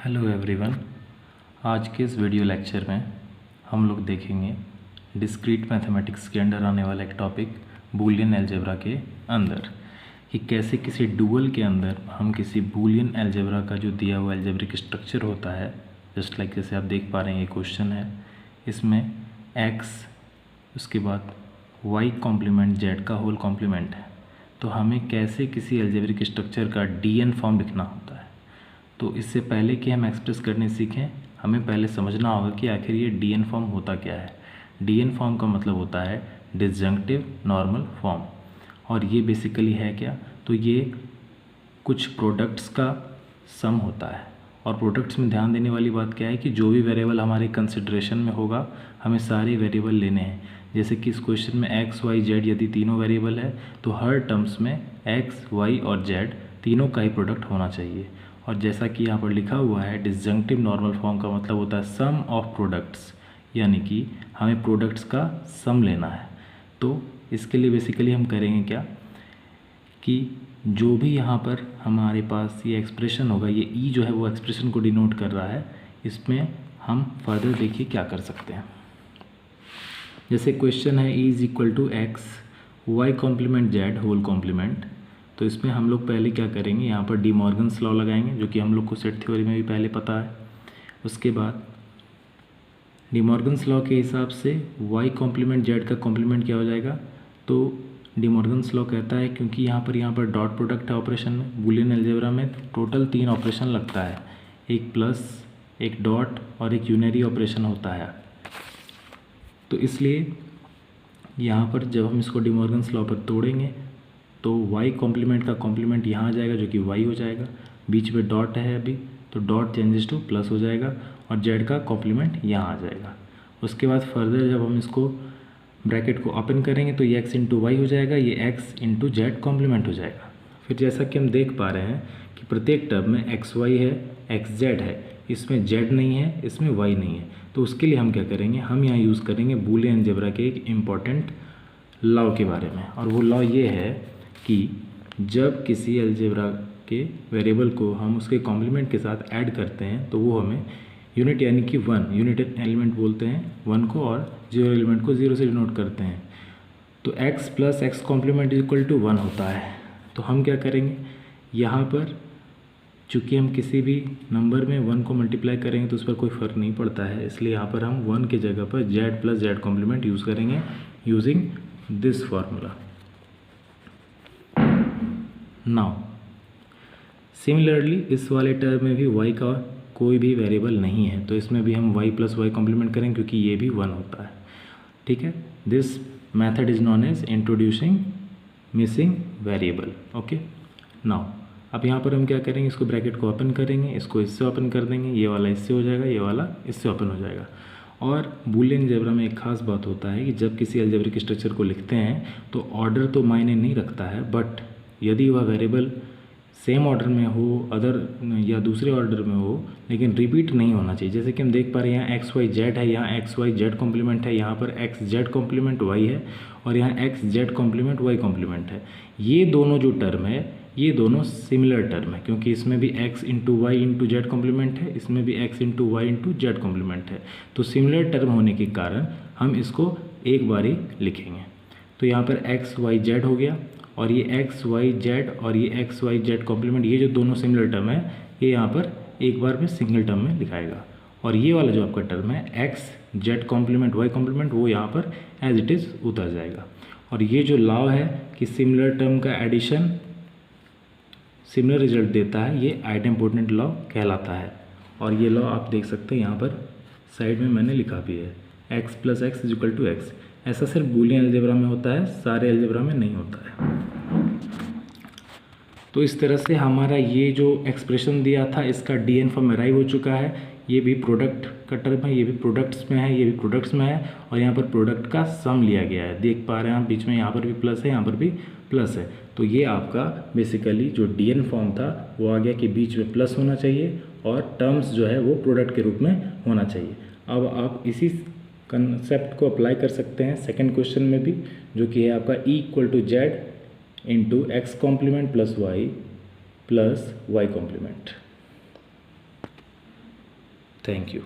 Hello everyone. आज के इस वीडियो लेक्चर में हम लोग देखेंगे डिस्क्रीट मैथमेटिक्स के अंडर आने वाला एक टॉपिक बूलियन अलजेब्रा के अंदर कि कैसे किसी डुअल के अंदर हम किसी बूलियन अलजेब्रा का जो दिया हुआ अलजेब्रिक स्ट्रक्चर होता है, जस्ट लाइक जैसे आप देख पा रहे हैं ये क्वेश्चन है, इसमें x उसके बाद y कॉम्प्लीमेंट z का होल कॉम्प्लीमेंट है, तो हमें कैसे किसी अलजेब्रिक स्ट्रक्चर का डीएन फॉर्म लिखना होता है। तो इससे पहले कि हम एक्सप्रेस करने सीखें, हमें पहले समझना होगा कि आखिर ये डीएन फॉर्म होता क्या है। डीएन फॉर्म का मतलब होता है डिसजंक्टिव नॉर्मल फॉर्म, और ये बेसिकली है क्या, तो ये कुछ प्रोडक्ट्स का सम होता है। और प्रोडक्ट्स में ध्यान देने वाली बात क्या है कि जो भी वेरिएबल हमारे कंसिडरेशन में होगा हमें सारे वेरिएबल लेने हैं। जैसे कि इस क्वेश्चन में एक्स वाई जेड यदि तीनों वेरिएबल है तो हर टर्म्स में एक्स वाई और जेड तीनों का ही प्रोडक्ट होना चाहिए। और जैसा कि यहाँ पर लिखा हुआ है डिसजंक्टिव नॉर्मल फॉर्म का मतलब होता है सम ऑफ प्रोडक्ट्स, यानी कि हमें प्रोडक्ट्स का सम लेना है। तो इसके लिए बेसिकली हम करेंगे क्या कि जो भी यहाँ पर हमारे पास ये एक्सप्रेशन होगा, ये ई जो है वो एक्सप्रेशन को डिनोट कर रहा है, इसमें हम फर्दर देखिए क्या कर सकते हैं। जैसे क्वेश्चन है e is equal to x y complement z whole complement, तो इसमें हम लोग पहले क्या करेंगे, यहाँ पर डी मॉर्गन्स लॉ लगाएंगे जो कि हम लोग को सेट थ्योरी में भी पहले पता है। उसके बाद डी मॉर्गन्स लॉ के हिसाब से y कॉम्प्लीमेंट z का कॉम्प्लीमेंट क्या हो जाएगा, तो डी मॉर्गन्स लॉ कहता है क्योंकि यहाँ पर डॉट प्रोडक्ट है ऑपरेशन में, बूलियन अलजेब्रा में टोटल 3 ऑपरेशन लगता है, एक प्लस, एक डॉट और एक यूनरी ऑपरेशन होता है। तो इसलिए यहाँ पर जब हम इसको डी मॉर्गन्स लॉ पर तोड़ेंगे तो y कॉम्प्लीमेंट का कॉम्प्लीमेंट यहाँ आ जाएगा जो कि y हो जाएगा, बीच में डॉट है अभी तो डॉट चेंजेस टू प्लस हो जाएगा और z का कॉम्प्लीमेंट यहाँ आ जाएगा। उसके बाद फर्दर जब हम इसको ब्रैकेट को ओपन करेंगे तो ये x इंटू वाई हो जाएगा, ये x इंटू जेड कॉम्प्लीमेंट हो जाएगा। फिर जैसा कि हम देख पा रहे हैं कि प्रत्येक टर्म में एक्स वाई है, एक्स जेड है, इसमें जेड नहीं है, इसमें वाई नहीं है। तो उसके लिए हम क्या करेंगे, हम यहाँ यूज़ करेंगे बूलियन अलजेब्रा के एक इम्पॉर्टेंट लॉ के बारे में, और वो लॉ ये है कि जब किसी अलजेब्रा के वेरिएबल को हम उसके कॉम्प्लीमेंट के साथ ऐड करते हैं तो वो हमें यूनिट यानी कि 1 यूनिट एलिमेंट बोलते हैं 1 को, और 0 एलिमेंट को 0 से डिनोट करते हैं। तो x plus x complement is equal to 1 होता है। तो हम क्या करेंगे, यहाँ पर चूँकि हम किसी भी नंबर में 1 को मल्टीप्लाई करेंगे तो उस पर कोई फ़र्क नहीं पड़ता है, इसलिए यहाँ पर हम 1 की जगह पर z plus Z complement use करेंगे using this formula. Now similarly इस वाले टर्म में भी y का कोई भी वेरिएबल नहीं है, तो इसमें भी हम y प्लस वाई कॉम्प्लीमेंट करें क्योंकि ये भी 1 होता है। ठीक है, this method is known as introducing missing variable. Okay, now अब यहाँ पर हम क्या करेंगे, इसको ब्रैकेट को ओपन करेंगे, इसको इससे ओपन कर देंगे, ये वाला इससे हो जाएगा, ये वाला इससे ओपन हो जाएगा। और बूलियन अलजेब्रा में एक खास बात होता है कि जब किसी अलजेब्रिक स्ट्रक्चर को लिखते हैं तो ऑर्डर तो मायने नहीं रखता है, बट यदि वह वेरिएबल सेम ऑर्डर में हो, अदर या दूसरे ऑर्डर में हो, लेकिन रिपीट नहीं होना चाहिए। जैसे कि हम देख पा रहे हैं यहाँ एक्स वाई जेड है, यहाँ एक्स वाई जेड कॉम्प्लीमेंट है, यहाँ पर एक्स जेड कॉम्प्लीमेंट वाई है, और यहाँ x z complement y complement है। ये दोनों जो टर्म है ये दोनों सिमिलर टर्म है क्योंकि इसमें भी x into y into z complement है, इसमें भी x into y into z complement है। तो सिमिलर टर्म होने के कारण हम इसको एक बार ही लिखेंगे। तो यहाँ पर एक्स वाई जेड हो गया, और ये एक्स वाई जेड और ये एक्स वाई जेड कॉम्प्लीमेंट, ये जो दोनों सिमिलर टर्म है ये यहाँ पर एक बार में सिंगल टर्म में लिखाएगा। और ये वाला जो आपका टर्म है x z complement y complement, वो यहाँ पर एज इट इज़ उतर जाएगा। और ये जो लॉ है कि सिमिलर टर्म का एडिशन सिमिलर रिजल्ट देता है, ये आइडेम्पोटेंट लॉ कहलाता है। और ये लॉ आप देख सकते हैं यहाँ पर साइड में मैंने लिखा भी है, x plus x is equal to x. ऐसा सिर्फ बूलियन अलजेब्रा में होता है, सारे अलजेब्रा में नहीं होता है। तो इस तरह से हमारा ये जो एक्सप्रेशन दिया था इसका डीएन फॉर्म अराइव हो चुका है। ये भी प्रोडक्ट का टर्म है, ये भी प्रोडक्ट्स में है, ये भी प्रोडक्ट्स में है, और यहाँ पर प्रोडक्ट का सम लिया गया है। देख पा रहे हैं आप बीच में, यहाँ पर भी प्लस है, यहाँ पर भी प्लस है। तो ये आपका बेसिकली जो डीएन फॉर्म था वो आ गया कि बीच में प्लस होना चाहिए और टर्म्स जो है वो प्रोडक्ट के रूप में होना चाहिए। अब आप इसी कंसेप्ट को अप्लाई कर सकते हैं सेकंड क्वेश्चन में भी, जो कि है आपका e equal to z into x complement plus y complement. Thank you.